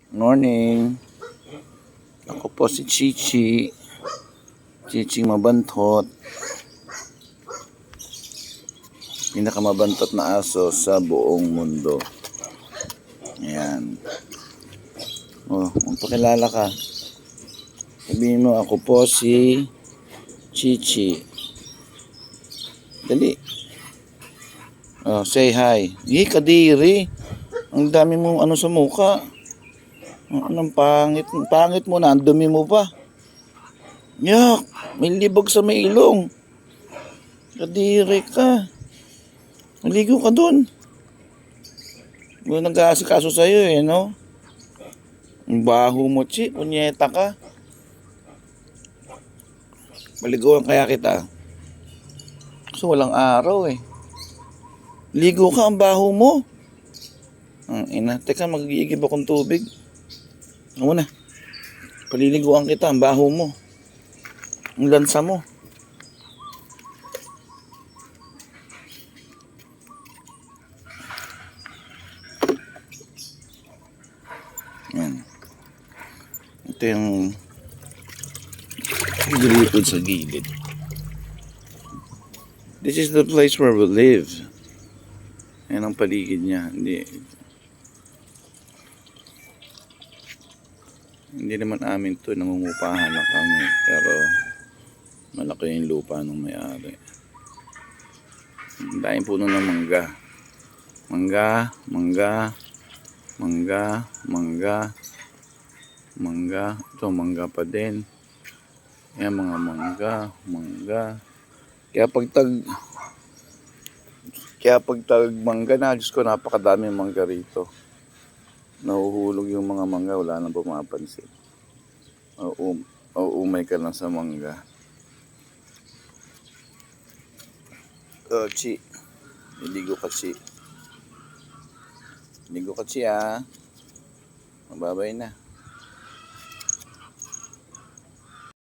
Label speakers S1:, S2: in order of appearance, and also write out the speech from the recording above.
S1: Morning. Ako po si Chichi. Chichi mabantot. Pinakamabantot na aso sa buong mundo. Ayan. Oh, magpakilala ka. Sabihin mo, ako po si Chichi. Dali. Oh, say hi. Kadiri. Ang dami mong ano sa muka. Anong pangit? Pangit mo na, ang dumi mo pa. Yak, may libog sa may ilong. Kadiri ka. Maligo ka dun. Wala nag-aasikaso sa'yo eh, no? Ang baho mo, Chi. Punyeta ka. Maligoan kaya kita. So, walang araw eh. Ligo ka, ang baho mo. Ina, teka, mag-iigib akong tubig. Ano na? Paliliguan kita, ang baho mo. Ang lansa mo. Yan. Ito yung gilipid sa gilid. This is the place where we live. Yan ang paligid niya. Hindi naman amin to, nangungupahan na kami. Pero malaki yung lupa ng may-ari. Ang daming puno ng mangga. Mangga. Ito, mangga pa din. Yan, mga mangga. Kaya pag tag mangga na, Diyos ko, napakadami mangga rito. Nahuhulog yung mga mangga, wala nang pumapansin. Umay ka lang sa mangga. Chi. Ligo ka, Chi. Ligo ka, Chi, ah. Mababay na.